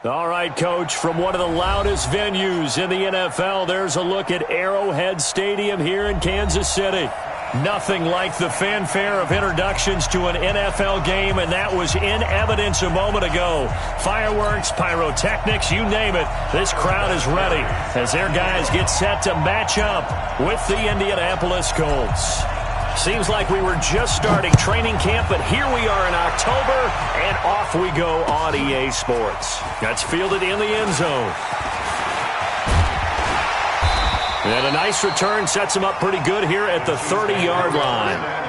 All right, Coach, from one of the loudest venues in the NFL, there's a look at Arrowhead Stadium here in Kansas City. Nothing like the fanfare of introductions to an NFL game, and that was in evidence a moment ago. Fireworks, pyrotechnics, you name it. This crowd is ready as their guys get set to match up with the Indianapolis Colts. Seems like we were just starting training camp, but here we are in October, and off we go on EA Sports. That's fielded in the end zone. And a nice return sets him up pretty good here at the 30-yard line.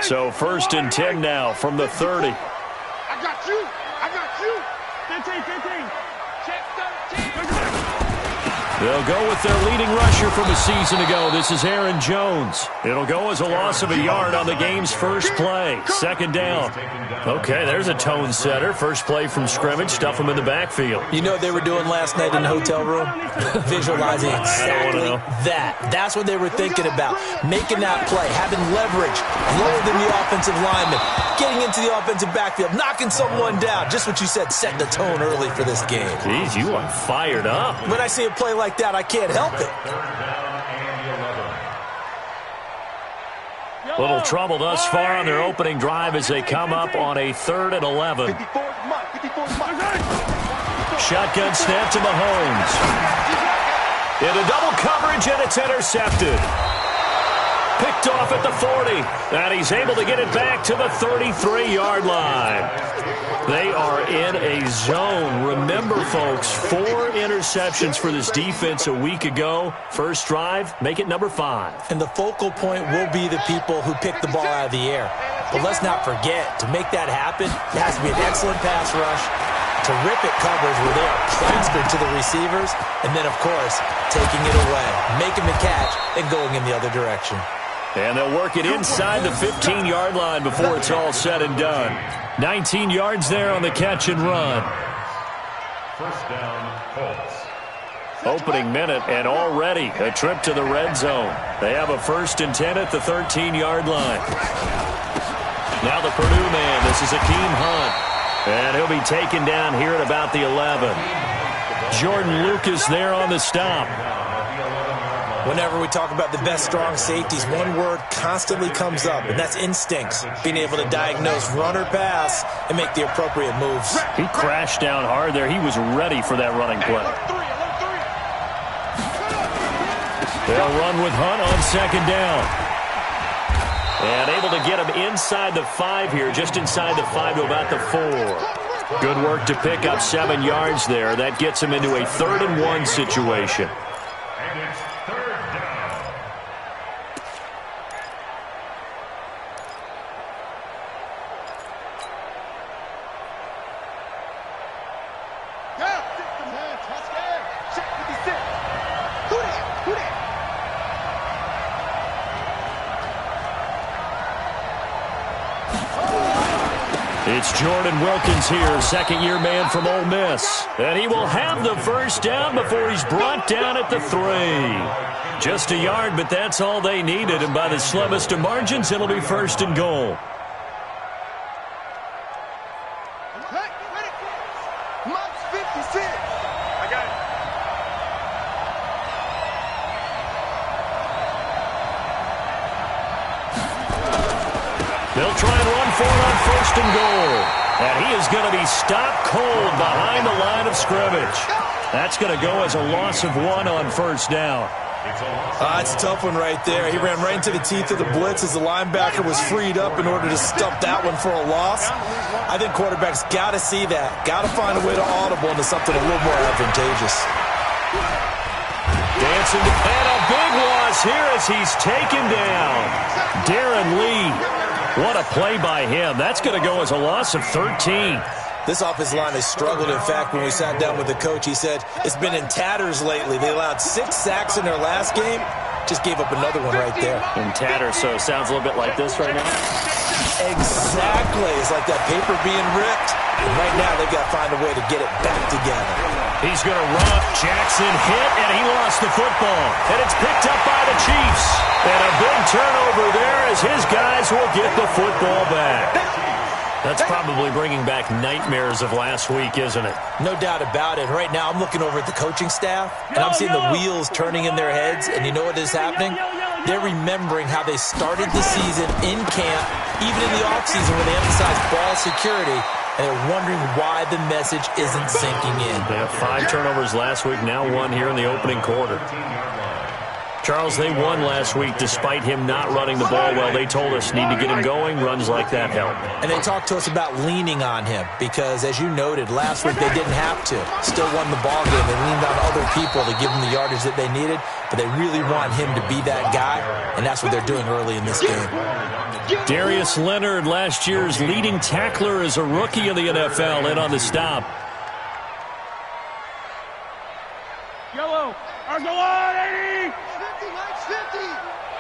So 1st and 10 now from the 30. I got you. I got you. 15. Check 13. They'll go with their leading rusher from a season ago. This is Aaron Jones. It'll go as a loss of a yard on the game's first play. 2nd down. Okay, there's a tone setter. First play from scrimmage. Stuff them in the backfield. You know what they were doing last night in the hotel room? Visualizing exactly that. That's what they were thinking about. Making that play, having leverage, lower than the offensive lineman, getting into the offensive backfield, knocking someone down. Just what you said, set the tone early for this game. Jeez, you are fired up. When I see a play like that, I can't help it. Little trouble thus far on their opening drive as they come up on a 3rd and 11. Shotgun snap to Mahomes. Into double coverage, and it's intercepted. Picked off at the 40, and he's able to get it back to the 33-yard line. They are in a zone. Remember, folks, 4 interceptions for this defense a week ago. First drive, make it number 5. And the focal point will be the people who pick the ball out of the air. But let's not forget, to make that happen, it has to be an excellent pass rush, terrific coverage where they are plastered to the receivers, and then, of course, taking it away, making the catch, and going in the other direction. And they'll work it inside the 15-yard line before it's all said and done. 19 yards there on the catch and run. First down, Colts. Opening minute, and already a trip to the red zone. They have a 1st and 10 at the 13-yard line. Now the Purdue man, this is Akeem Hunt. And he'll be taken down here at about the 11. Jordan Lucas there on the stop. Whenever we talk about the best strong safeties, one word constantly comes up, and that's instincts. Being able to diagnose run or pass and make the appropriate moves. He crashed down hard there. He was ready for that running play. They'll run with Hunt on 2nd down. And able to get him inside the 5 here, just inside the 5 to about the 4. Good work to pick up 7 yards there. That gets him into a 3rd and 1 situation. It's Jordan Wilkins here, 2nd-year man from Ole Miss. And he will have the first down before he's brought down at the 3. Just a yard, but that's all they needed. And by the slimmest of margins, it'll be 1st and goal. They'll try and run for it on 1st and goal. And he is going to be stopped cold behind the line of scrimmage. That's going to go as a loss of 1 on 1st down. It's a tough one right there. He ran right into the teeth of the blitz as the linebacker was freed up in order to stump that one for a loss. I think quarterbacks got to see that. Got to find a way to audible into something a little more advantageous. Dancing to and a big loss here as he's taken down. Darren Lee. What a play by him. That's going to go as a loss of 13. This offensive line has struggled. In fact, when we sat down with the coach, he said it's been in tatters lately. They allowed 6 sacks in their last game. Just gave up another one right there. In tatters, so it sounds a little bit like this right now. Exactly. It's like that paper being ripped. And right now, they've got to find a way to get it back together. He's going to run. Jackson hit, and he lost the football. And it's picked up by the Chiefs. And a big turnover there as his guys will get the football back. That's probably bringing back nightmares of last week, isn't it? No doubt about it. Right now, I'm looking over at the coaching staff, and I'm seeing the wheels turning in their heads. And you know what is happening? They're remembering how they started the season in camp, even in the offseason where they emphasized ball security, and they're wondering why the message isn't sinking in. They have 5 turnovers last week, now 1 here in the opening quarter. Charles, they won last week despite him not running the ball well. They told us need to get him going. Runs like that help. And they talked to us about leaning on him because, as you noted, last week they didn't have to. Still won the ball game. They leaned on other people to give them the yardage that they needed, but they really want him to be that guy, and that's what they're doing early in this game. Darius Leonard, last year's leading tackler as a rookie in the NFL, in on the stop. Yellow. Ours go on, 80. 50.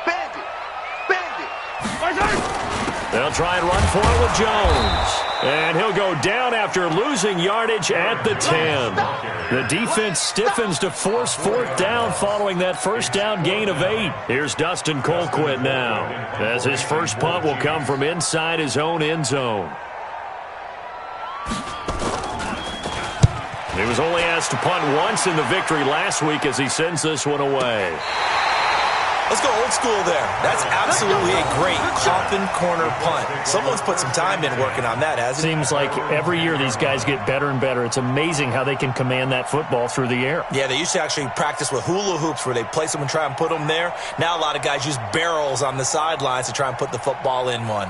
Bandit. They'll try and run for it with Jones. And he'll go down after losing yardage at the 10. The defense stiffens to force 4th down following that first down gain of 8. Here's Dustin Colquitt now, as his first punt will come from inside his own end zone. He was only asked to punt once in the victory last week as he sends this one away. Let's go old school there. That's absolutely a great coffin corner punt. Someone's put some time in working on that, hasn't it? Seems like every year these guys get better and better. It's amazing how they can command that football through the air. Yeah, they used to actually practice with hula hoops where they place them and try and put them there. Now a lot of guys use barrels on the sidelines to try and put the football in one.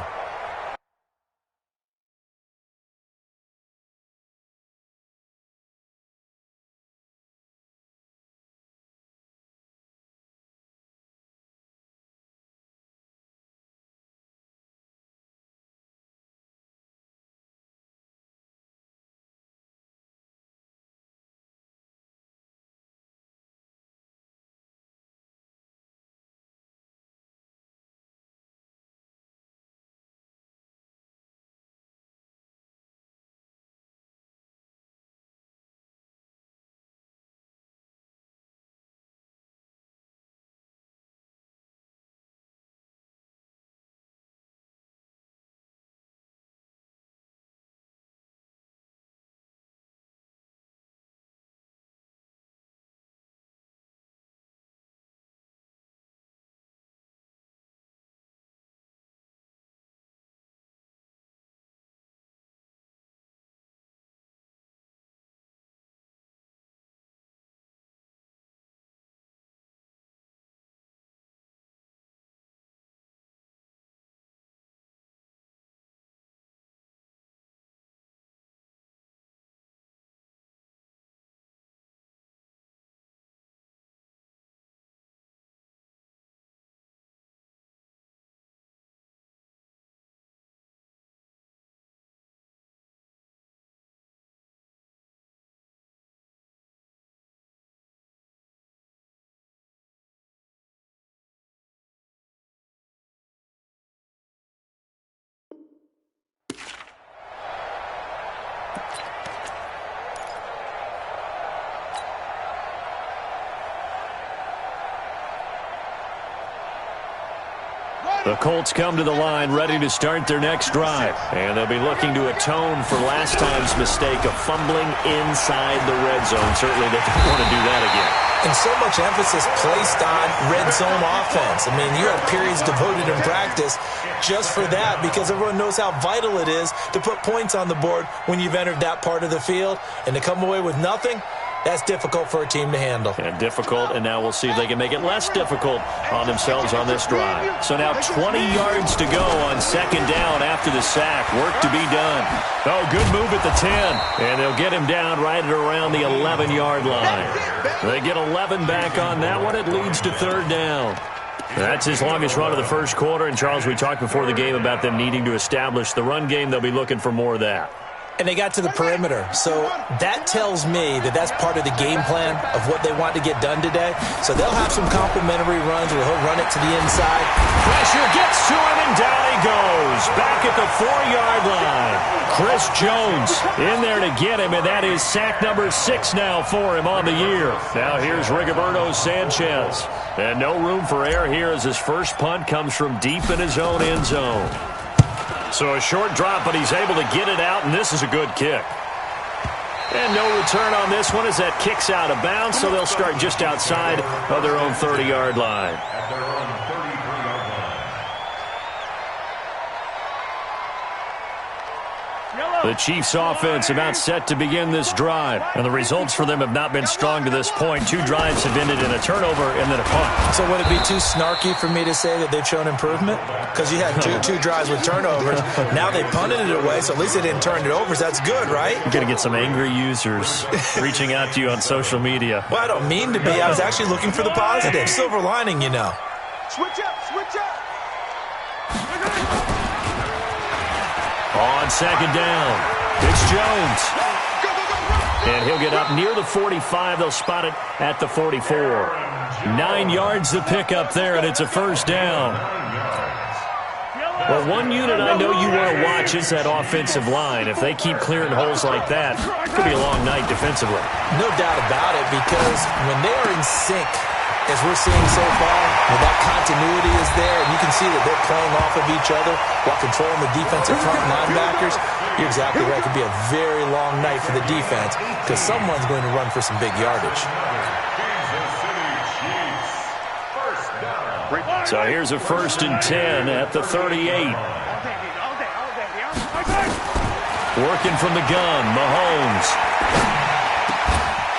The Colts come to the line ready to start their next drive. And they'll be looking to atone for last time's mistake of fumbling inside the red zone. Certainly they don't want to do that again. And so much emphasis placed on red zone offense. I mean, you have periods devoted in practice just for that because everyone knows how vital it is to put points on the board when you've entered that part of the field. And to come away with nothing, that's difficult for a team to handle. And difficult, and now we'll see if they can make it less difficult on themselves on this drive. So now 20 yards to go on second down after the sack. Work to be done. Oh, good move at the 10. And they'll get him down right at around the 11-yard line. They get 11 back on that one. It leads to third down. That's his longest run of the first quarter. And, Charles, we talked before the game about them needing to establish the run game. They'll be looking for more of that. And they got to the perimeter. So that tells me that that's part of the game plan of what they want to get done today. So they'll have some complimentary runs where he'll run it to the inside. Pressure gets to him, and down he goes. is back at the 4-yard line. Chris Jones in there to get him, and that is sack number 6 now for him on the year. Now here's Rigoberto Sanchez. And no room for error here as his first punt comes from deep in his own end zone. So a short drop, but he's able to get it out, and this is a good kick. And no return on this one as that kicks out of bounds, so they'll start just outside of their own 30-yard line. The Chiefs' offense about set to begin this drive, and the results for them have not been strong to this point. 2 drives have ended in a turnover and then a punt. So would it be too snarky for me to say that they've shown improvement? Because you had two drives with turnovers. Now they punted it away, so at least they didn't turn it over. So that's good, right? You're going to get some angry users reaching out to you on social media. Well, I don't mean to be. I was actually looking for the positive. Silver lining, you know. Switch up, switch up. On second down, it's Jones. And he'll get up near the 45. They'll spot it at the 44. 9 yards to pick up there, and it's a first down. Well, one unit I know you want to watch is that offensive line. If they keep clearing holes like that, it could be a long night defensively. No doubt about it, because when they are in sync, as we're seeing so far, when that continuity is there, and you can see that they're playing off of each other while controlling the defensive front linebackers, you're exactly right. It could be a very long night for the defense because someone's going to run for some big yardage. So here's a 1st and 10 at the 38. Working from the gun, Mahomes.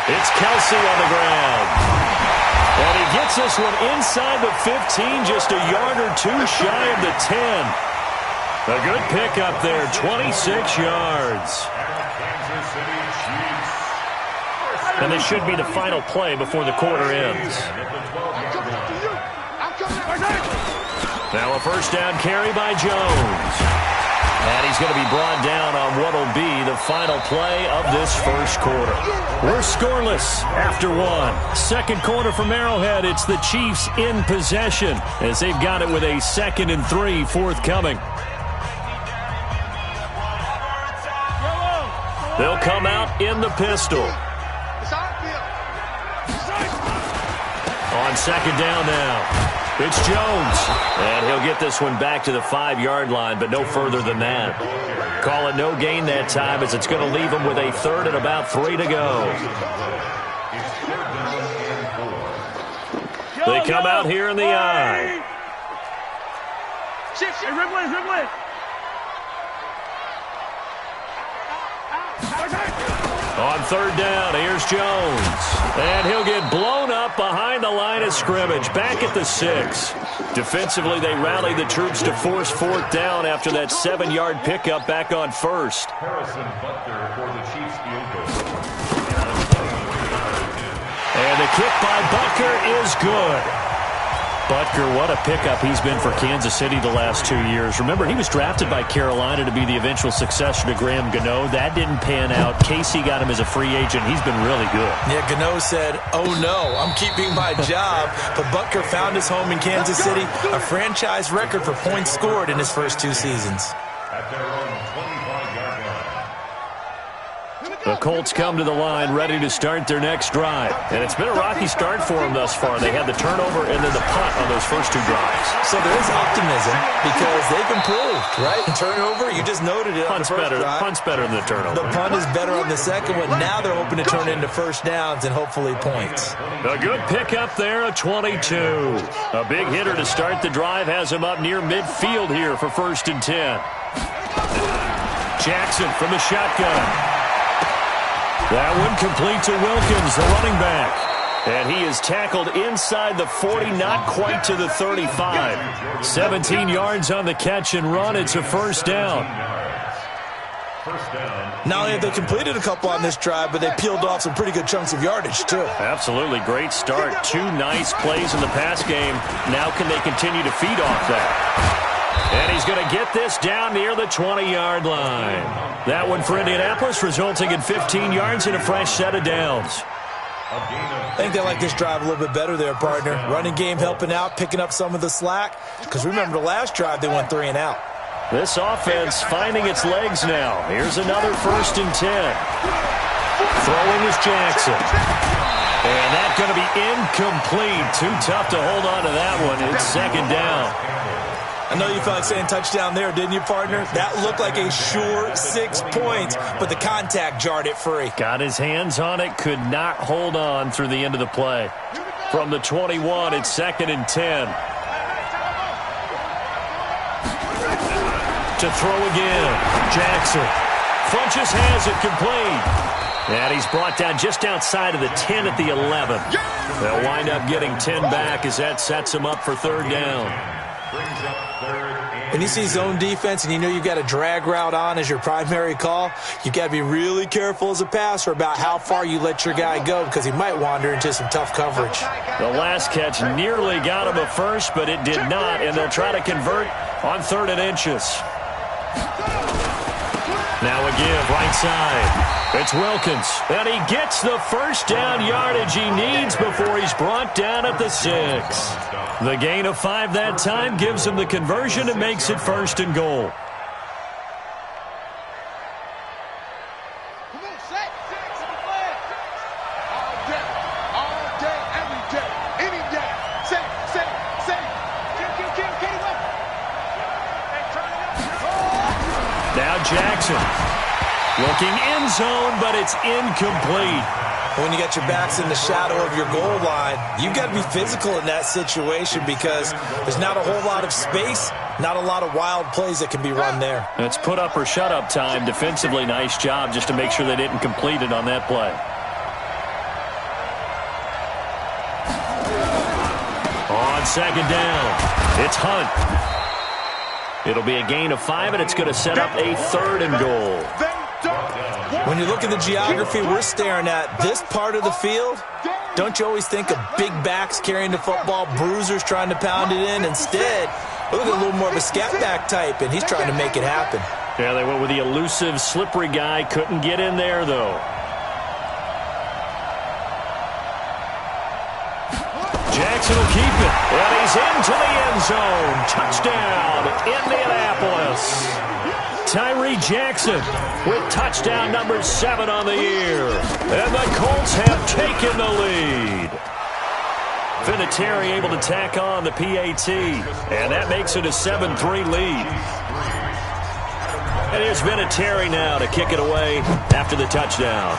It's Kelsey on the ground. And he gets this one inside the 15, just a yard or 2 shy of the 10. A good pickup there, 26 yards. And this should be the final play before the quarter ends. Now a first down carry by Jones. And he's going to be brought down on what will be the final play of this first quarter. We're scoreless after 1. Second quarter from Arrowhead. It's the Chiefs in possession as they've got it with a 2nd and 3 forthcoming. They'll come out in the pistol. On second down now. It's Jones, and he'll get this one back to the 5-yard line, but no further than that. Call it no gain that time as it's going to leave him with a 3rd and about 3 to go. They come out here in the I. Shift, Ridley. On 3rd down, here's Jones. And he'll get blown up behind the line of scrimmage, back at the 6. Defensively, they rally the troops to force 4th down after that 7-yard pickup back on 1st. And the kick by Butker is good. Butker, what a pickup he's been for Kansas City the last 2 years. Remember, he was drafted by Carolina to be the eventual successor to Graham Gano. That didn't pan out. Casey got him as a free agent. He's been really good. Yeah, Gano said, oh no, I'm keeping my job. But Butker found his home in Kansas City, a franchise record for points scored in his first 2 seasons. The Colts come to the line ready to start their next drive. And it's been a rocky start for them thus far. They had the turnover and then the punt on those first 2 drives. So there is optimism because they've improved, right? The turnover, you just noted it. Punt's better than the turnover. The punt is better on the second one. Now they're hoping to turn it into first downs and hopefully points. A good pickup there, a 22. A big hitter to start the drive has him up near midfield here for 1st and 10. Jackson from the shotgun. That one complete to Wilkins, the running back. And he is tackled inside the 40, not quite to the 35. 17 yards on the catch and run. It's a first down. Not only have they completed a couple on this drive, but they peeled off some pretty good chunks of yardage, too. Absolutely. Great start. 2 nice plays in the pass game. Now can they continue to feed off that? And he's going to get this down near the 20-yard line. That one for Indianapolis, resulting in 15 yards and a fresh set of downs. I think they like this drive a little bit better there, partner. Running game helping out, picking up some of the slack. Because remember, the last drive they went 3 and out. This offense finding its legs now. Here's another 1st and 10. Throwing is Jackson. And that's going to be incomplete. Too tough to hold on to that one. It's 2nd down. I know you felt like saying touchdown there, didn't you, partner? That looked like a sure 6 points, but the contact jarred it free. Got his hands on it, could not hold on through the end of the play. From the 21, it's 2nd and 10. To throw again. Jackson. Funches has it complete. And he's brought down just outside of the 10 at the 11. They'll wind up getting 10 back as that sets him up for 3rd down. When you see zone defense and you know you've got a drag route on as your primary call, you've got to be really careful as a passer about how far you let your guy go because he might wander into some tough coverage. The last catch nearly got him a first, but it did not, and they'll try to convert on 3rd and inches. Now a give, right side. It's Wilkins, and he gets the 1st down yardage he needs before he's brought down at the 6. The gain of 5 that time gives him the conversion and makes it 1st and goal. Come on, set. All day, every day, any day. Set. Get him up. Now Jackson. Looking end zone, but it's incomplete. When you got your backs in the shadow of your goal line, you've got to be physical in that situation because there's not a whole lot of space, not a lot of wild plays that can be run there. It's put up or shut up time. Defensively, nice job just to make sure they didn't complete it on that play. On 2nd down, it's Hunt. It'll be a gain of 5, and it's going to set up a 3rd and goal. When you look at the geography we're staring at, this part of the field, don't you always think of big backs carrying the football, bruisers trying to pound it in? Instead, look at a little more of a scat back type, and he's trying to make it happen. Yeah, they went with the elusive, slippery guy. Couldn't get in there, though. Jackson will keep it, and he's into the end zone. Touchdown, Indianapolis. Tyree Jackson with touchdown number 7 on the year. And the Colts have taken the lead. Vinatieri able to tack on the PAT, and that makes it a 7-3 lead. And here's Vinatieri now to kick it away after the touchdown.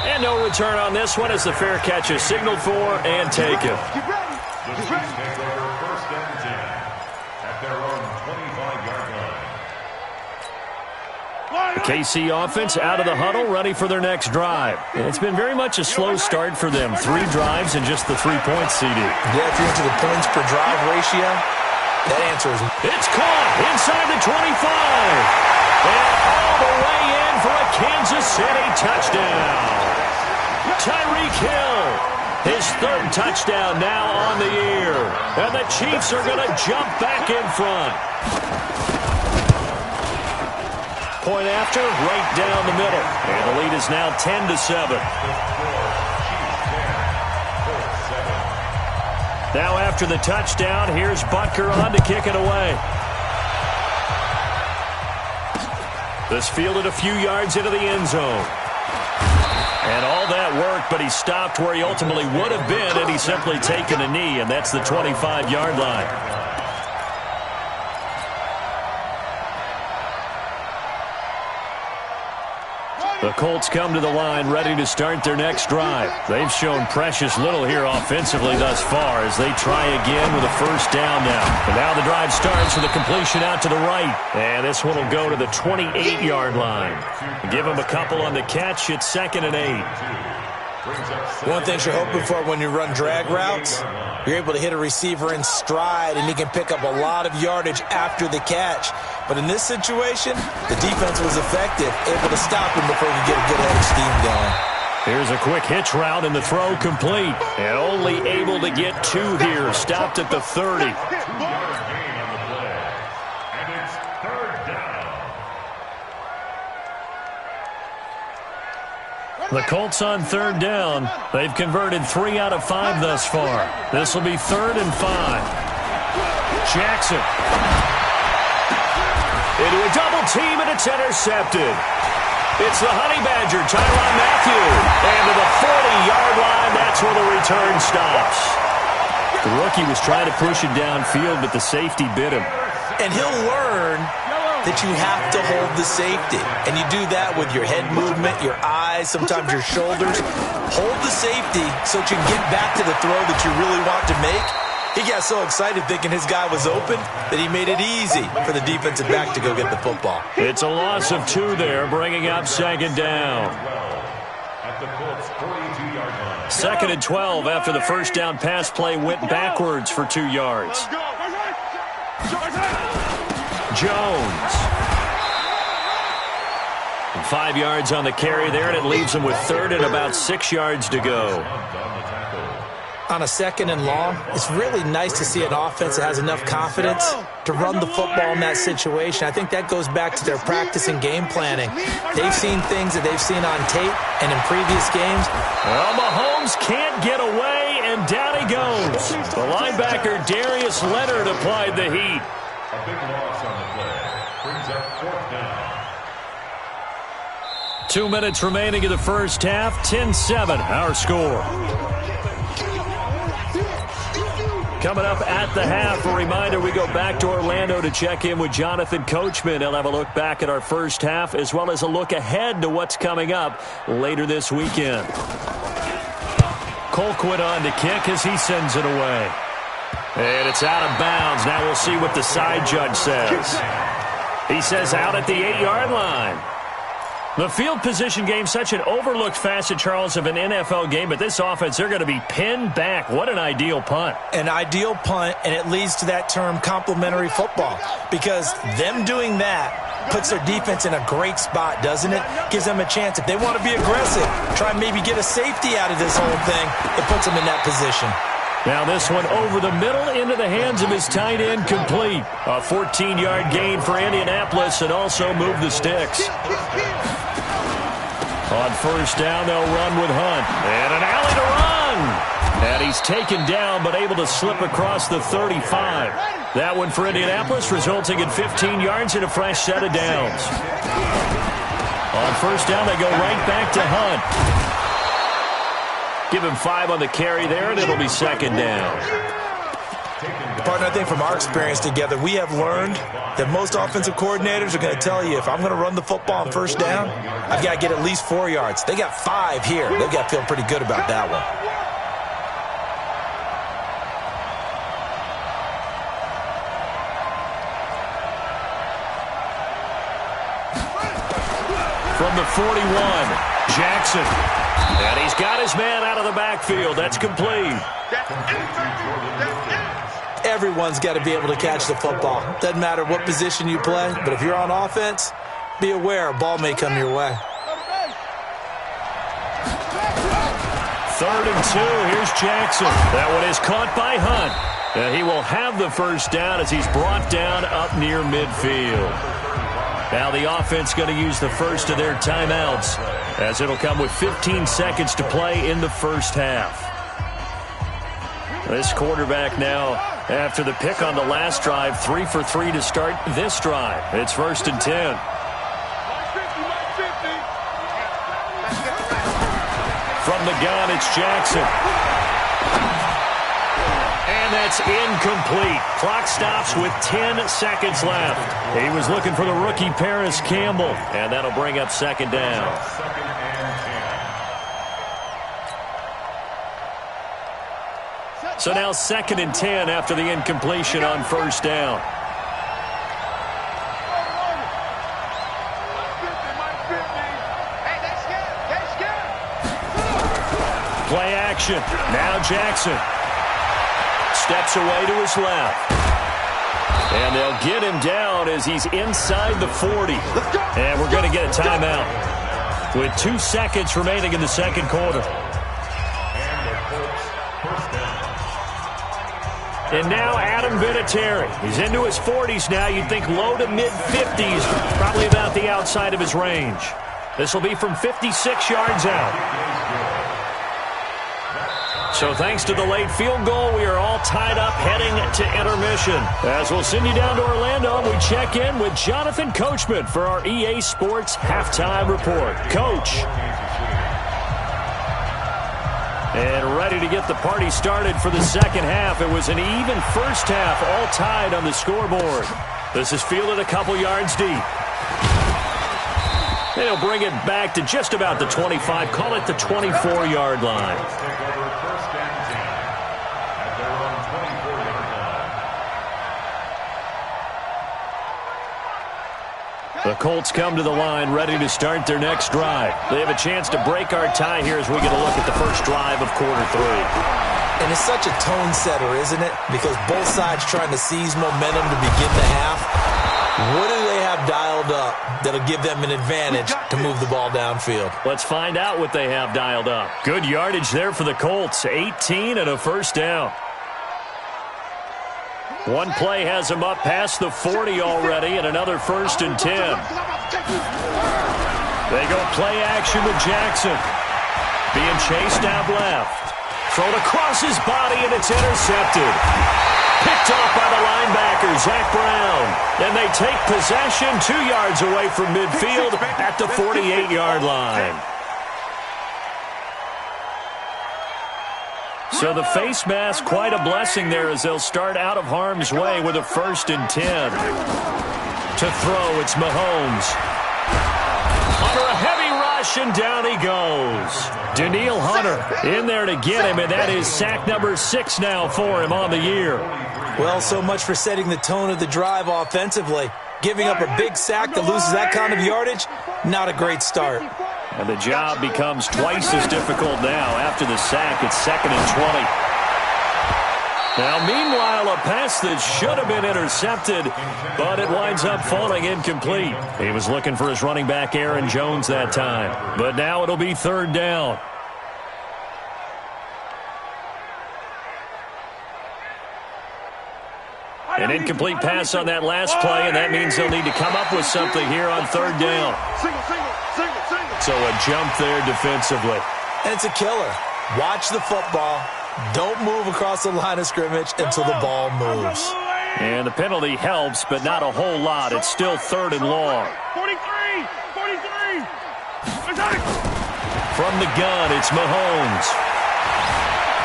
And no return on this one as the fair catch is signaled for and taken. Get ready. The KC offense out of the huddle, ready for their next drive. And it's been very much a slow start for them. 3 drives and just the 3 points, CD. Yeah, if you're into the points per drive ratio, that answer is... It's caught inside the 25. And all the way in for a Kansas City touchdown. Tyreek Hill, his 3rd touchdown now on the year. And the Chiefs are going to jump back in front. Point after, right down the middle. And the lead is now 10-7. Now after the touchdown, here's Butker on to kick it away. This fielded a few yards into the end zone. And all that work, but he stopped where he ultimately would have been, and he's simply taken a knee, and that's the 25-yard line. The Colts come to the line ready to start their next drive. They've shown precious little here offensively thus far as they try again with a 1st down now. And now the drive starts with a completion out to the right. And this one will go to the 28-yard line. Give him a couple on the catch. It's 2nd and 8. One thing you're hoping for when you run drag routes, you're able to hit a receiver in stride, and he can pick up a lot of yardage after the catch. But in this situation, the defense was effective, able to stop him before he could get a good head of steam going. Here's a quick hitch route, and the throw complete. And only able to get 2 here. Stopped at the 30. The Colts on 3rd down. They've converted 3 out of 5 thus far. This will be 3rd and 5. Jackson. Into a double team, and it's intercepted. It's the Honey Badger, Tyrann Mathieu. And to the 40-yard line, that's where the return stops. The rookie was trying to push it downfield, but the safety bit him. And he'll learn that you have to hold the safety. And you do that with your head movement, your eyes, sometimes your shoulders. Hold the safety so that you can get back to the throw that you really want to make. He got so excited thinking his guy was open that he made it easy for the defensive back to go get the football. It's a loss of 2 there, bringing up second down. Second and 12 after the first down pass play went backwards for 2 yards. Jones. 5 yards on the carry there, and it leaves him with third and about 6 yards to go. On a second and long, it's really nice to see an offense that has enough confidence to run the football in that situation. I think that goes back to their practice and game planning. They've seen things that they've seen on tape and in previous games. Well, Mahomes can't get away, and down he goes. The linebacker, Darius Leonard, applied the heat. A big loss on the play. Brings up fourth down. 2 minutes remaining in the first half. 10-7, our score. Coming up at the half, a reminder, we go back to Orlando to check in with Jonathan Coachman. He'll have a look back at our first half as well as a look ahead to what's coming up later this weekend. Colquitt on to kick as he sends it away. And it's out of bounds. Now we'll see what the side judge says. He says out at the 8-yard line. The field position game, such an overlooked facet, Charles, of an NFL game, but this offense, they're going to be pinned back. What an ideal punt. An ideal punt, and it leads to that term complementary football, because them doing that puts their defense in a great spot, doesn't it? Gives them a chance. If they want to be aggressive, try and maybe get a safety out of this whole thing, it puts them in that position. Now this one over the middle into the hands of his tight end, complete. A 14-yard gain for Indianapolis, and also move the sticks. On first down, they'll run with Hunt. And an alley to run. And he's taken down, but able to slip across the 35. That one for Indianapolis, resulting in 15 yards and a fresh set of downs. On first down, they go right back to Hunt. Give him 5 on the carry there, and it'll be second down. Partner, I think from our experience together, we have learned that most offensive coordinators are going to tell you, if I'm going to run the football on first down, I've got to get at least 4 yards. They got 5 here. They've got to feel pretty good about that one. From the 41, Jackson. And he's got his man out of the backfield. That's complete. Everyone's got to be able to catch the football. Doesn't matter what position you play, but if you're on offense, be aware a ball may come your way. 3rd and 2. Here's Jackson. That one is caught by Hunt. And he will have the first down as he's brought down up near midfield. Now the offense going to use the first of their timeouts, as it'll come with 15 seconds to play in the first half. This quarterback now, after the pick on the last drive, 3 for 3 to start this drive. It's 1st and 10. From the gun, it's Jackson. And that's incomplete. Clock stops with 10 seconds left. He was looking for the rookie Paris Campbell, and that'll bring up second down. So now 2nd and 10 after the incompletion on first down. Play action. Now Jackson. Steps away to his left. And they'll get him down as he's inside the 40. And we're going to get a timeout with 2 seconds remaining in the second quarter. And now Adam Vinatieri. He's into his 40s now. You'd think low to mid-50s, probably about the outside of his range. This will be from 56 yards out. So thanks to the late field goal, we are all tied up heading to intermission. As we'll send you down to Orlando, we check in with Jonathan Coachman for our EA Sports Halftime Report. Coach. And ready to get the party started for the second half. It was an even first half, all tied on the scoreboard. This is fielded a couple yards deep. And he'll bring it back to just about the 25, call it the 24-yard line. The Colts come to the line ready to start their next drive. They have a chance to break our tie here as we get a look at the first drive of quarter 3. And it's such a tone setter, isn't it? Because both sides trying to seize momentum to begin the half. What do they have dialed up that'll give them an advantage to move the ball downfield? Let's find out what they have dialed up. Good yardage there for the Colts. 18 and a first down. One play has them up past the 40 already, and another 1st and 10. They go play action with Jackson. Being chased out left. Thrown across his body, and it's intercepted. Picked off by the linebacker, Zach Brown. And they take possession 2 yards away from midfield at the 48-yard line. So the face mask, quite a blessing there as they'll start out of harm's way with a 1st and 10. To throw, it's Mahomes. Under a heavy rush, and down he goes. Danielle Hunter in there to get him, and that is sack number 6 now for him on the year. Well, so much for setting the tone of the drive offensively. Giving up a big sack that loses that kind of yardage, not a great start. And the job becomes twice as difficult now. After the sack, it's 2nd and 20. Now, meanwhile, a pass that should have been intercepted, but it winds up falling incomplete. He was looking for his running back, Aaron Jones, that time. But now it'll be 3rd down. An incomplete pass on that last play, and that means they'll need to come up with something here on 3rd down. So a jump there defensively. And it's a killer. Watch the football. Don't move across the line of scrimmage until the ball moves. And the penalty helps, but not a whole lot. It's still 3rd and long. 43! From the gun, it's Mahomes.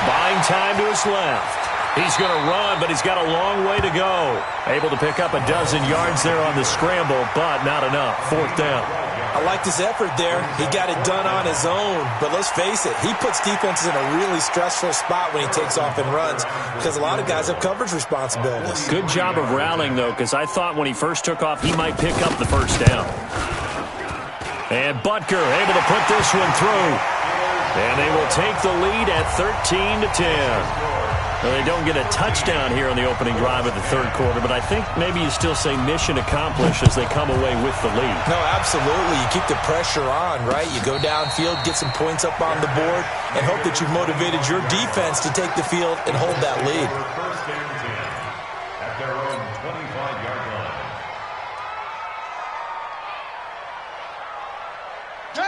Buying time to his left. He's going to run, but he's got a long way to go. Able to pick up a dozen yards there on the scramble, but not enough. 4th down. I liked his effort there. He got it done on his own. But let's face it, he puts defenses in a really stressful spot when he takes off and runs because a lot of guys have coverage responsibilities. Good job of rallying, though, because I thought when he first took off, he might pick up the 1st down. And Butker able to put this one through. And they will take the lead at 13-10. Well, they don't get a touchdown here on the opening drive of the 3rd quarter, but I think maybe you still say mission accomplished as they come away with the lead. No, absolutely. You keep the pressure on, right? You go downfield, get some points up on the board, and hope that you've motivated your defense to take the field and hold that lead. At their own 25-yard line.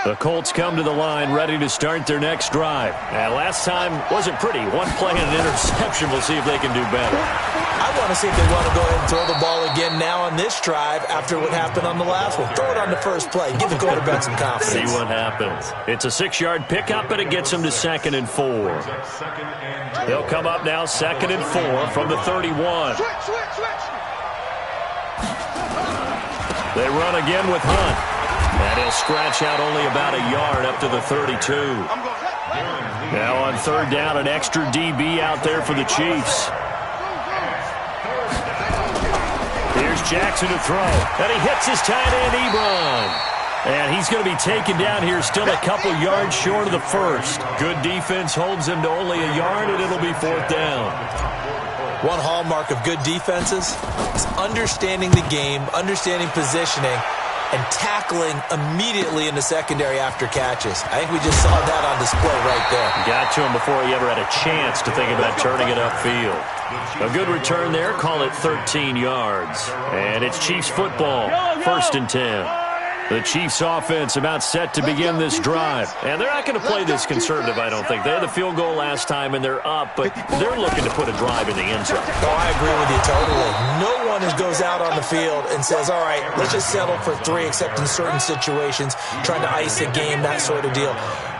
The Colts come to the line ready to start their next drive. And last time wasn't pretty. One play and an interception. We'll see if they can do better. I want to see if they want to go ahead and throw the ball again now on this drive after what happened on the last one. Throw it on the first play. Give the quarterback some confidence. See what happens. It's a 6-yard pickup, but it gets them to 2nd and 4. They'll come up now 2nd and 4 from the 31. They run again with Hunt. And he'll scratch out only about a yard up to the 32. Now on 3rd down, an extra DB out there for the Chiefs. Here's Jackson to throw. And he hits his tight end, Ebron. And he's going to be taken down here still a couple yards short of the 1st. Good defense holds him to only a yard, and it'll be 4th down. One hallmark of good defenses is understanding the game, understanding positioning, and tackling immediately in the secondary after catches. I think we just saw that on display right there. Got to him before he ever had a chance to think about turning it upfield. A good return there, call it 13 yards. And it's Chiefs football, 1st and 10. The Chiefs offense about set to begin this drive. And they're not going to play this conservative, I don't think. They had the field goal last time, and they're up, but they're looking to put a drive in the end zone. Oh, I agree with you totally. No one goes out on the field and says, all right, let's just settle for 3, except in certain situations, trying to ice a game, that sort of deal.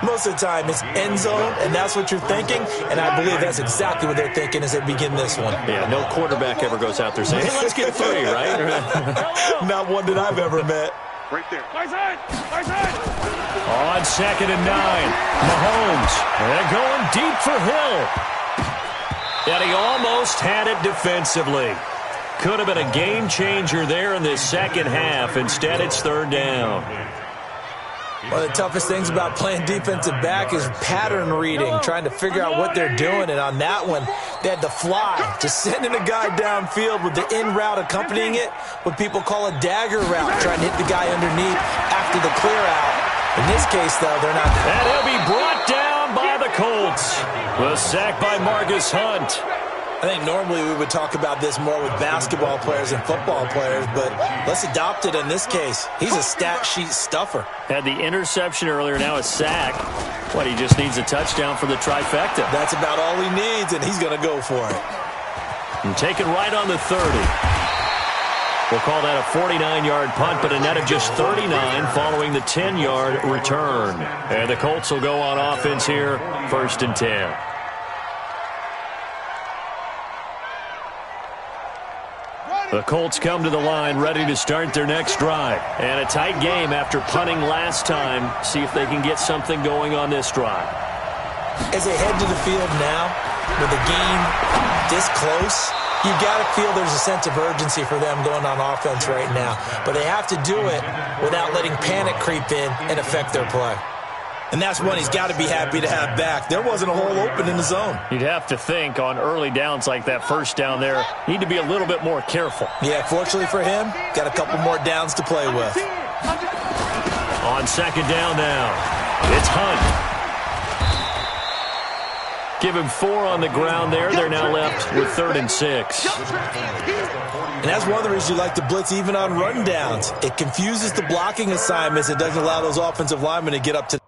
Most of the time, it's end zone, and that's what you're thinking, and I believe that's exactly what they're thinking as they begin this one. Yeah, no quarterback ever goes out there saying, hey, let's get 3, right? Not one that I've ever met. Right there. Right side. Right side. On 2nd and 9, Mahomes. They're going deep for Hill. And he almost had it defensively. Could have been a game changer there in the second half. Instead, it's 3rd down. One of the toughest things about playing defensive back is pattern reading, trying to figure out what they're doing. And on that one, they had to fly, just sending a guy downfield with the in route accompanying it, what people call a dagger route, trying to hit the guy underneath after the clear out. In this case, though, they're not. And he'll be brought down by the Colts. The sack by Marcus Hunt. I think normally we would talk about this more with basketball players and football players, but let's adopt it in this case. He's a stat sheet stuffer. Had the interception earlier, now a sack. What, he just needs a touchdown for the trifecta. That's about all he needs, and he's going to go for it. And taken right on the 30. We'll call that a 49-yard punt, but a net of just 39 following the 10-yard return. And the Colts will go on offense here, 1st and 10. The Colts come to the line ready to start their next drive. And a tight game after punting last time. See if they can get something going on this drive. As they head to the field now, with the game this close, you got to feel there's a sense of urgency for them going on offense right now. But they have to do it without letting panic creep in and affect their play. And that's one he's got to be happy to have back. There wasn't a hole open in the zone. You'd have to think on early downs like that first down there, need to be a little bit more careful. Yeah, fortunately for him, got a couple more downs to play with. On 2nd down now, it's Hunt. Give him 4 on the ground there. They're now left with 3rd and 6. And that's one of the reasons you like to blitz even on run downs. It confuses the blocking assignments. It doesn't allow those offensive linemen to get up to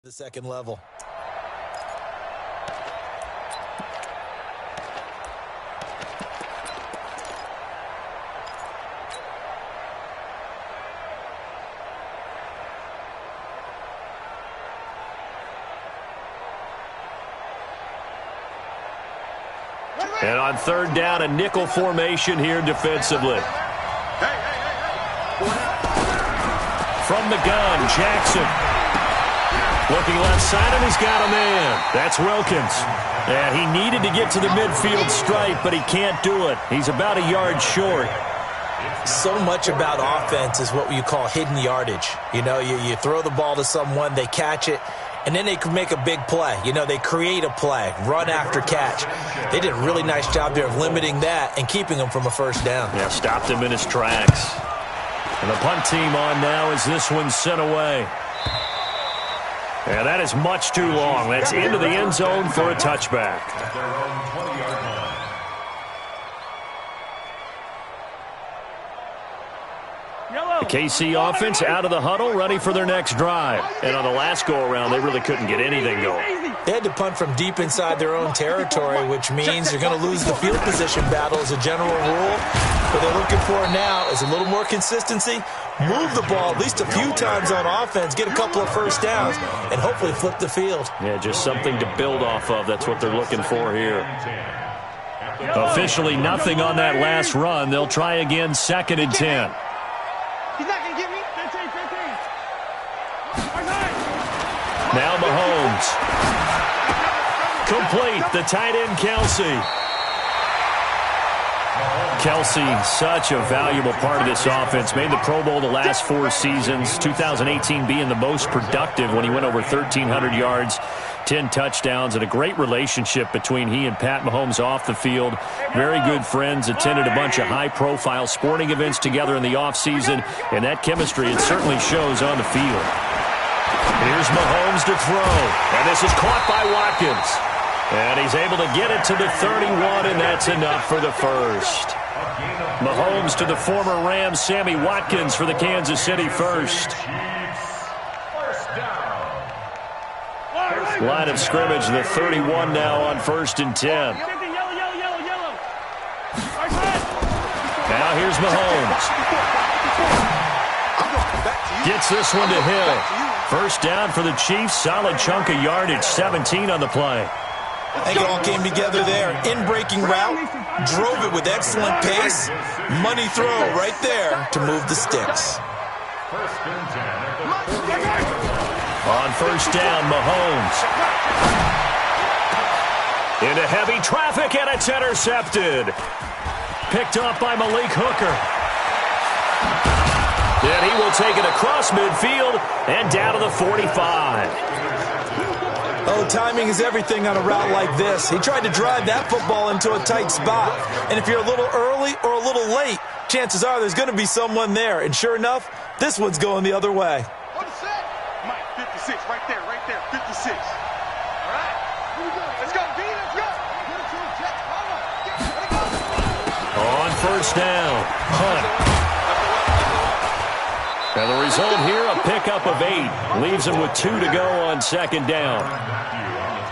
the second level. And on 3rd down, a nickel formation here defensively. From the gun, Jackson. Looking left side, and he's got a man. That's Wilkins. And he needed to get to the midfield stripe, but he can't do it. He's about a yard short. So much about offense is what you call hidden yardage. You know, you throw the ball to someone, they catch it, and then they can make a big play. You know, they create a play, run after catch. They did a really nice job there of limiting that and keeping him from a 1st down. Yeah, stopped him in his tracks. And the punt team on now as this one's sent away. And that is much too long. That's into the end zone for a touchback. At their own 20-yard line. The KC offense out of the huddle, ready for their next drive. And on the last go-around, they really couldn't get anything going. They had to punt from deep inside their own territory, which means you're going to lose the field position battle as a general rule. What they're looking for now is a little more consistency, move the ball at least a few times on offense, get a couple of first downs, and hopefully flip the field. Yeah, just something to build off of. That's what they're looking for here. Officially nothing on that last run. They'll try again, 2nd and 10. He's not going to get me. 15. Now Mahomes. Complete. The tight end, Kelsey. Kelsey, such a valuable part of this offense. Made the Pro Bowl the last 4 seasons. 2018 being the most productive when he went over 1,300 yards, 10 touchdowns, and a great relationship between he and Pat Mahomes off the field. Very good friends. Attended a bunch of high-profile sporting events together in the offseason, and that chemistry, it certainly shows on the field. Here's Mahomes to throw, and this is caught by Watkins. And he's able to get it to the 31, and that's enough for the first. Mahomes to the former Rams, Sammy Watkins for the Kansas City first. Line of scrimmage, the 31 now on 1st and 10. Yellow. Now here's Mahomes. Gets this one to Hill. First down for the Chiefs. Solid chunk of yardage, 17 on the play. I think it all came together there. In-breaking route, drove it with excellent pace. Money throw right there to move the sticks. On first down, Mahomes. Into heavy traffic, and it's intercepted. Picked up by Malik Hooker. And he will take it across midfield and down to the 45. Oh, timing is everything on a route like this. He tried to drive that football into a tight spot. And if you're a little early or a little late, chances are there's going to be someone there. And sure enough, this one's going the other way. Mike, 56, right there, 56. All right, let's go, D, let's go. On first down, Hunt. And the result here, a pickup of 8. Leaves him with 2 to go on 2nd down.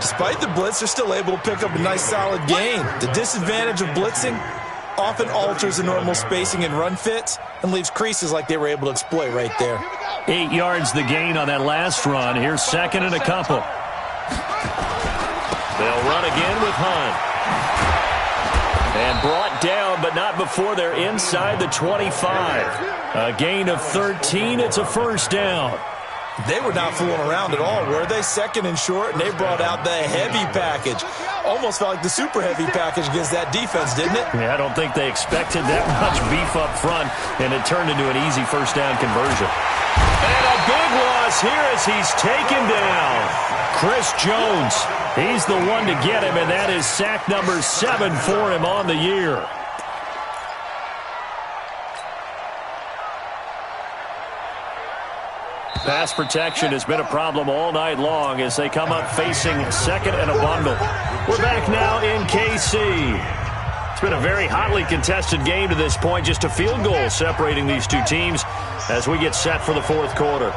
Despite the blitz, they're still able to pick up a nice solid gain. The disadvantage of blitzing often alters the normal spacing and run fits and leaves creases like they were able to exploit right there. 8 yards the gain on that last run. Here's 2nd and a couple. They'll run again with Hunt. And brought down, but not before they're inside the 25. A gain of 13. It's a first down. They were not fooling around at all, were they? 2nd and short, and they brought out the heavy package. Almost felt like the super heavy package against that defense, didn't it? Yeah, I don't think they expected that much beef up front, and it turned into an easy first down conversion. And a big loss here as he's taken down. Chris Jones, he's the one to get him, and that is sack number 7 for him on the year. Pass protection has been a problem all night long as they come up facing 2nd and a bundle. We're back now in KC. It's been a very hotly contested game to this point. Just a field goal separating these two teams as we get set for the 4th quarter.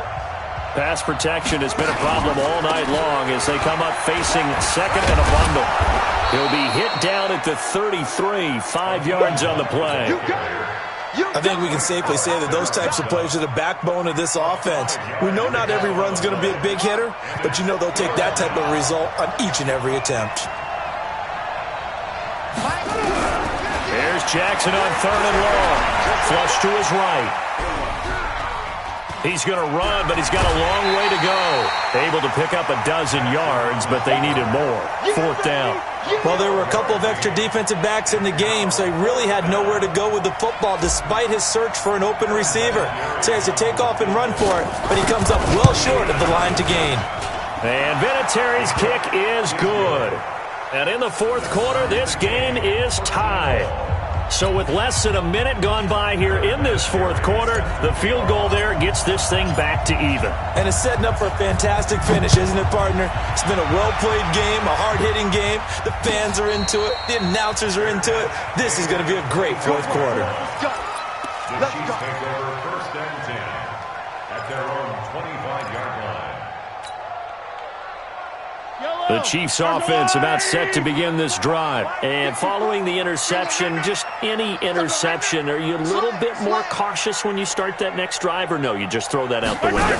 Pass protection has been a problem all night long as they come up facing 2nd and a bundle. He'll be hit down at the 33, 5 yards on the play. I think we can safely say that those types of plays are the backbone of this offense. We know not every run's going to be a big hitter, but you know they'll take that type of result on each and every attempt. Here's Jackson on 3rd and long. Flush to his right. He's going to run, but he's got a long way to go. Able to pick up a dozen yards, but they needed more. 4th down. Well, there were a couple of extra defensive backs in the game, so he really had nowhere to go with the football despite his search for an open receiver. So he has to take off and run for it, but he comes up well short of the line to gain. And Vinatieri's kick is good. And in the 4th quarter, this game is tied. So with less than a minute gone by here in this 4th quarter, the field goal there gets this thing back to even. And it's setting up for a fantastic finish, isn't it, partner? It's been a well-played game, a hard-hitting game. The fans are into it. The announcers are into it. This is going to be a great 4th quarter. The Chiefs take over 1st and 10 at their own 25-yard line. Yellow! The Chiefs offense about set to begin this drive. And following the interception, just any interception, are you a little bit more cautious when you start that next drive, or no, you just throw that out the window?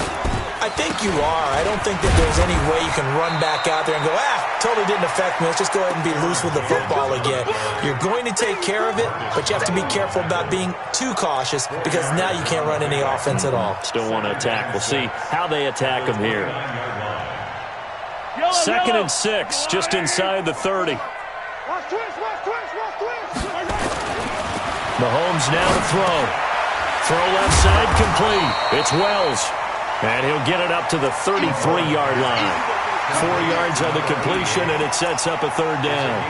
I think you are. I don't think that there's any way you can run back out there and go, totally didn't affect me. Let's just go ahead and be loose with the football again. You're going to take care of it, but you have to be careful about being too cautious because now you can't run any offense at all. Still want to attack. We'll see how they attack them here. 2nd and 6, just inside the 30. Mahomes now to throw. Throw left side complete. It's Wells. And he'll get it up to the 33-yard line. 4 yards on the completion, and it sets up a 3rd down.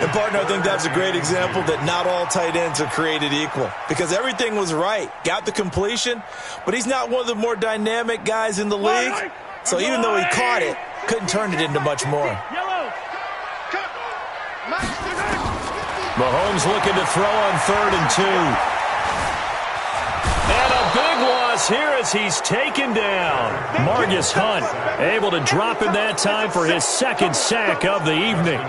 And, partner, I think that's a great example that not all tight ends are created equal because everything was right. Got the completion, but he's not one of the more dynamic guys in the league. So even though he caught it, couldn't turn it into much more. Mahomes looking to throw on 3rd and 2. And a big loss here as he's taken down. Margus Hunt able to drop in that time for his 2nd sack of the evening.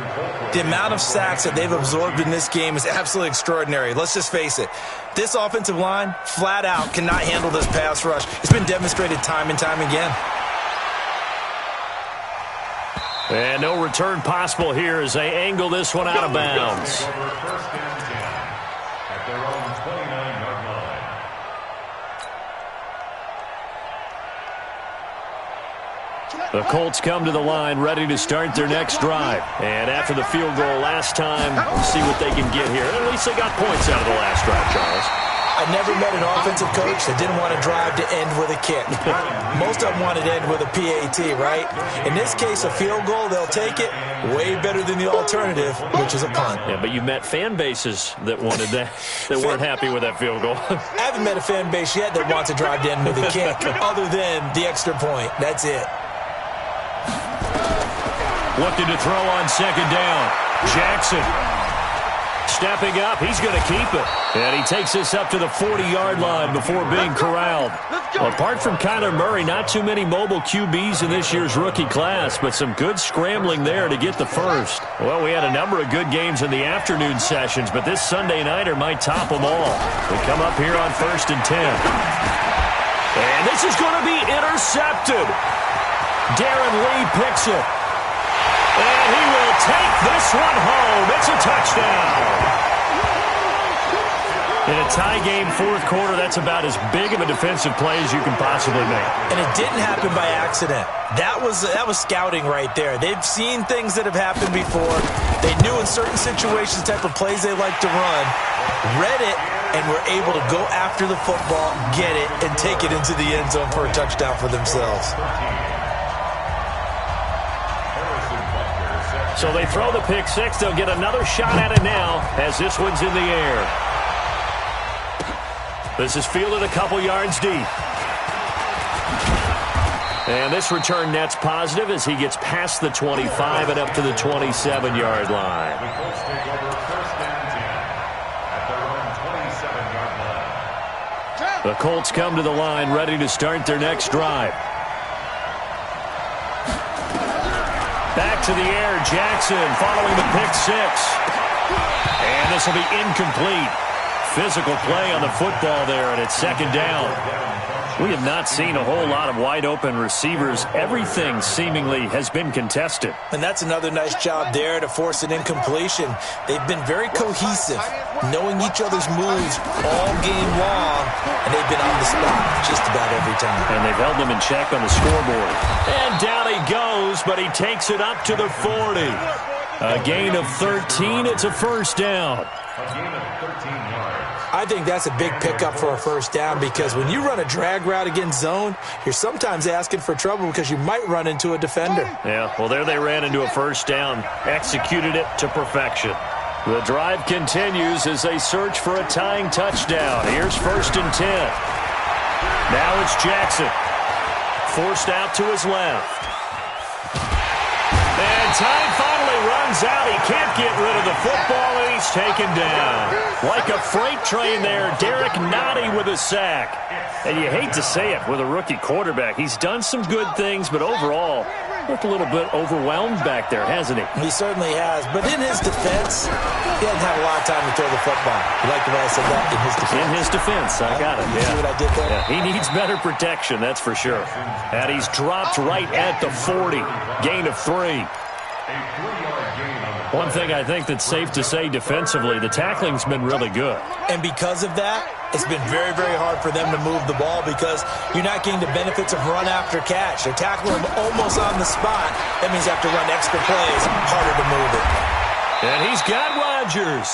The amount of sacks that they've absorbed in this game is absolutely extraordinary. Let's just face it. This offensive line, flat out, cannot handle this pass rush. It's been demonstrated time and time again. And no return possible here as they angle this one out of bounds. The Colts come to the line ready to start their next drive. And after the field goal last time, we'll see what they can get here. At least they got points out of the last drive, Charles. I never met an offensive coach that didn't want to drive to end with a kick. Most of them wanted to end with a PAT, right? In this case, a field goal, they'll take it. Way better than the alternative, which is a punt. Yeah, but you've met fan bases that wanted that, that weren't happy with that field goal. I haven't met a fan base yet that wants to drive to end with a kick, other than the extra point. That's it. Looking to throw on 2nd down. Jackson stepping up. He's going to keep it. And he takes this up to the 40-yard line before being corralled. Well, apart from Kyler Murray, not too many mobile QBs in this year's rookie class, but some good scrambling there to get the first. Well, we had a number of good games in the afternoon sessions, but this Sunday nighter might top them all. We come up here on 1st and 10. And this is going to be intercepted. Darren Lee picks it. And he will take this one home. It's a touchdown. In a tie game, 4th quarter, that's about as big of a defensive play as you can possibly make. And it didn't happen by accident. That was scouting right there. They've seen things that have happened before. They knew in certain situations the type of plays they like to run, read it, and were able to go after the football, get it, and take it into the end zone for a touchdown for themselves. So they throw the pick 6. They'll get another shot at it now as this one's in the air. This is fielded a couple yards deep. And this return net's positive as he gets past the 25 and up to the 27-yard line. The Colts come to the line ready to start their next drive. Back to the air, Jackson following the pick 6. And this will be incomplete. Physical play on the football there, and it's 2nd down. We have not seen a whole lot of wide-open receivers. Everything seemingly has been contested. And that's another nice job there to force an incompletion. They've been very cohesive, knowing each other's moves all game long, and they've been on the spot just about every time. And they've held them in check on the scoreboard. And down he goes, but he takes it up to the 40. A gain of 13. It's a 1st down. A gain of 13 yards. I think that's a big pickup for a 1st down because when you run a drag route against zone, you're sometimes asking for trouble because you might run into a defender. Yeah, well, there they ran into a 1st down, executed it to perfection. The drive continues as they search for a tying touchdown. Here's 1st and 10. Now it's Jackson. Forced out to his left. And time finally runs out. He can't get rid of the football, and he gets taken down. Like a freight train there, Derek Nottie with a sack. And you hate to say it with a rookie quarterback. He's done some good things, but overall, looked a little bit overwhelmed back there, hasn't he? He certainly has. But in his defense, he hasn't had a lot of time to throw the football. You like the way I said that? In his defense. In his defense. I got it. You see what I did there? Yeah, he needs better protection, that's for sure. And he's dropped right at the 40. Gain of 3. One thing I think that's safe to say defensively, the tackling's been really good. And because of that, it's been very, very hard for them to move the ball because you're not getting the benefits of run after catch. They're tackling him almost on the spot. That means you have to run extra plays, harder to move it. And he's got Rodgers.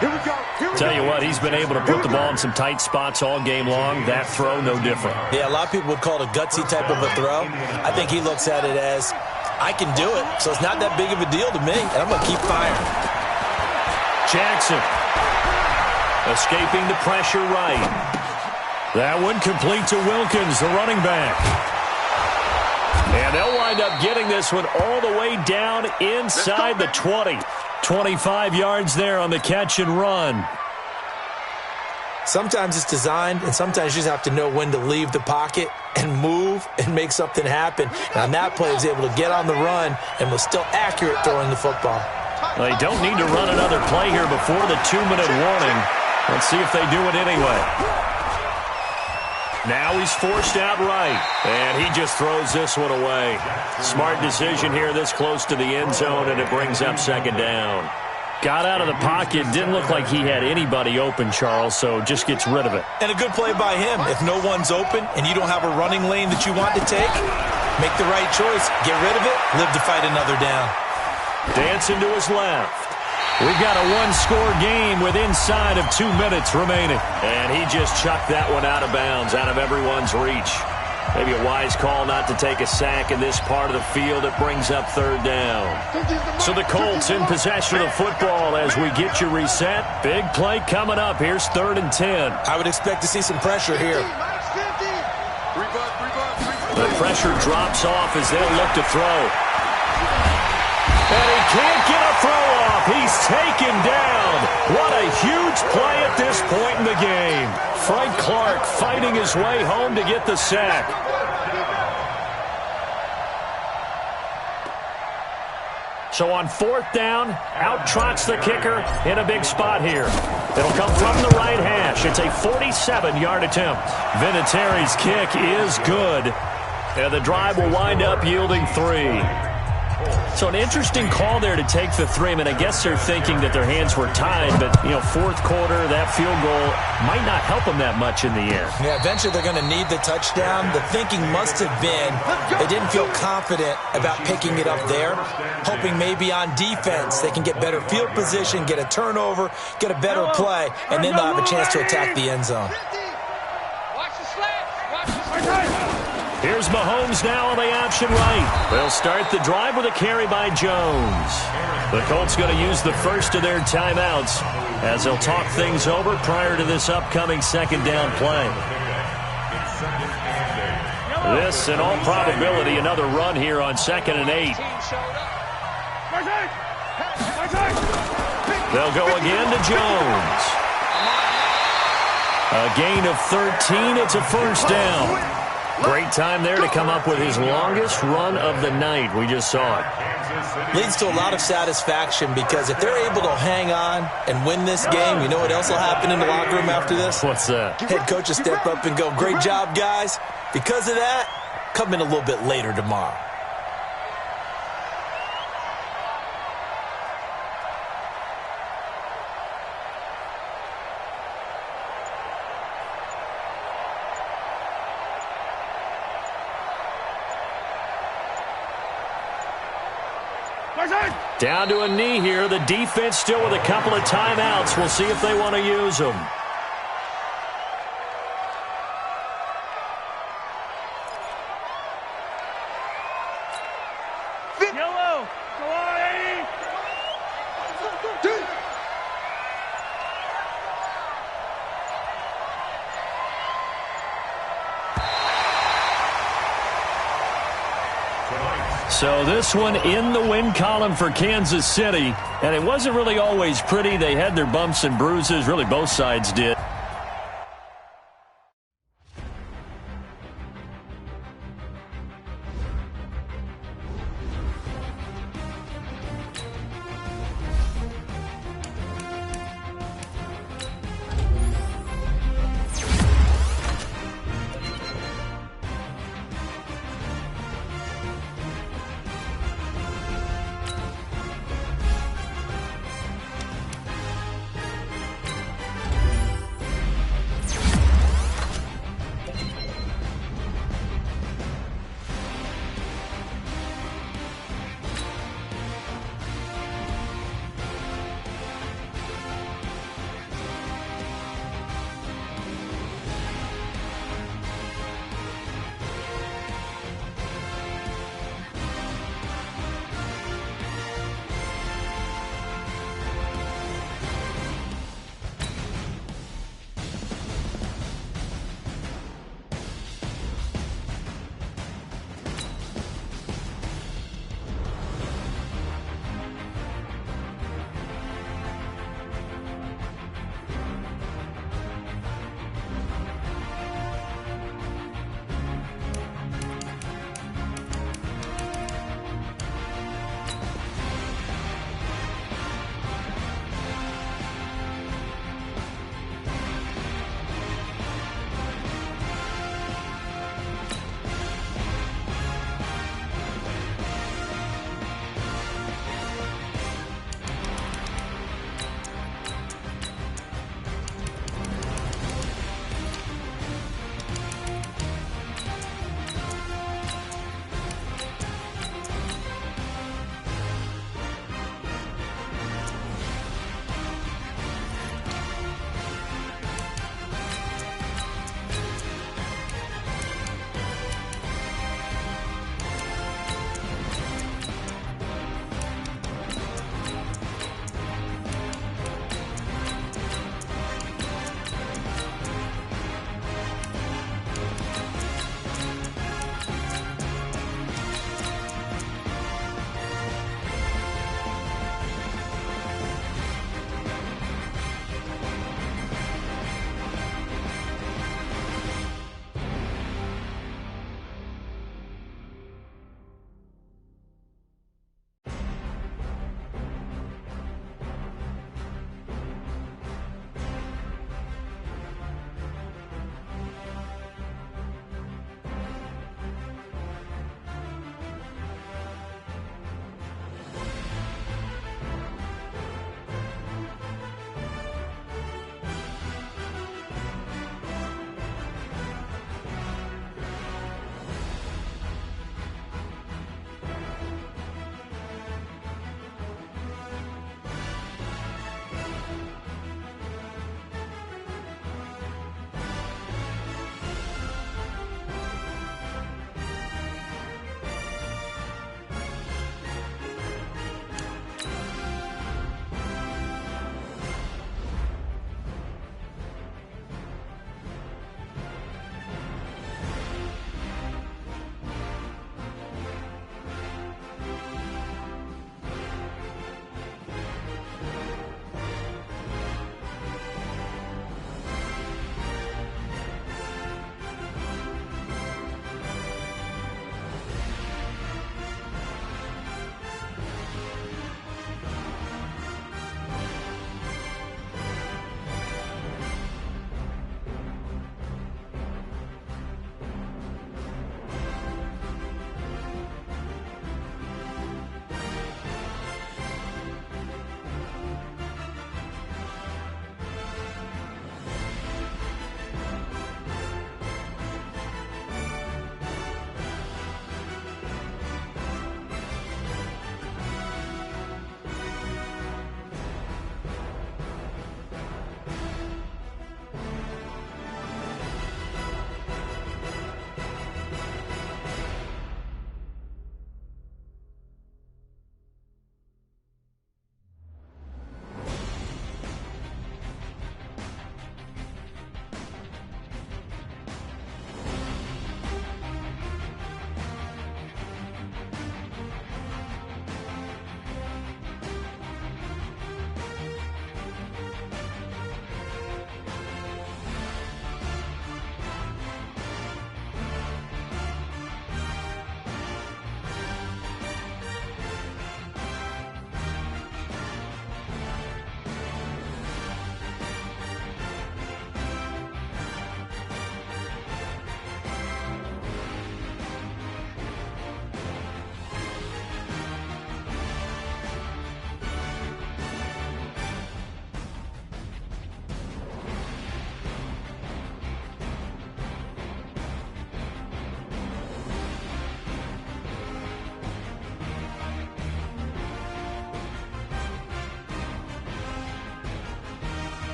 Here we go. Here we Tell you go. what, he's been able to put the ball in some tight spots all game long. That throw, no different. Yeah, a lot of people would call it a gutsy type of a throw. I think he looks at it as, I can do it, so it's not that big of a deal to me, and I'm going to keep firing. Jackson escaping the pressure right. That one complete to Wilkins, the running back. And they'll wind up getting this one all the way down inside the 20. 25 yards there on the catch and run. Sometimes it's designed, and sometimes you just have to know when to leave the pocket and move and make something happen. And on that play, he was able to get on the run and was still accurate throwing the football. They don't need to run another play here before the 2-minute warning. Let's see if they do it anyway. Now he's forced out right, and he just throws this one away. Smart decision here this close to the end zone, and it brings up second down. Got out of the pocket, didn't look like he had anybody open, Charles, so just gets rid of it. And a good play by him. If no one's open and you don't have a running lane that you want to take, make the right choice. Get rid of it, live to fight another down. Dancing to his left. We've got a one-score game with inside of 2 minutes remaining. And he just chucked that one out of bounds, out of everyone's reach. Maybe a wise call not to take a sack in this part of the field. It brings up third down. So the Colts in possession of the football as we get you reset. Big play coming up. Here's 3rd and 10. I would expect to see some pressure here. The pressure drops off as they'll look to throw. And he can't get a throw off. He's taken down. What a huge play at this point in the game. Frank Clark fighting his way home to get the sack. So on 4th down, out trots the kicker in a big spot here. It'll come from the right hash. It's a 47-yard attempt. Vinatieri's kick is good. And the drive will wind up yielding 3. So an interesting call there to take the 3. I mean, I guess they're thinking that their hands were tied, but, you know, 4th quarter, that field goal might not help them that much in the end. Yeah, eventually they're going to need the touchdown. The thinking must have been they didn't feel confident about picking it up there, hoping maybe on defense they can get better field position, get a turnover, get a better play, and then they'll have a chance to attack the end zone. Here's Mahomes now on the option right. They'll start the drive with a carry by Jones. The Colts going to use the first of their timeouts as they'll talk things over prior to this upcoming second down play. This, in all probability, another run here on 2nd and 8. They'll go again to Jones. A gain of 13. It's a first down. Great time there to come up with his longest run of the night. We just saw it. Leads to a lot of satisfaction because if they're able to hang on and win this game, you know what else will happen in the locker room after this? What's that? Head coach will step up and go, great job, guys. Because of that, come in a little bit later tomorrow. Down to a knee here. The defense still with a couple of timeouts. We'll see if they want to use them. Yellow. Go on, 80. So this one in the win column for Kansas City, and it wasn't really always pretty. They had their bumps and bruises, really both sides did.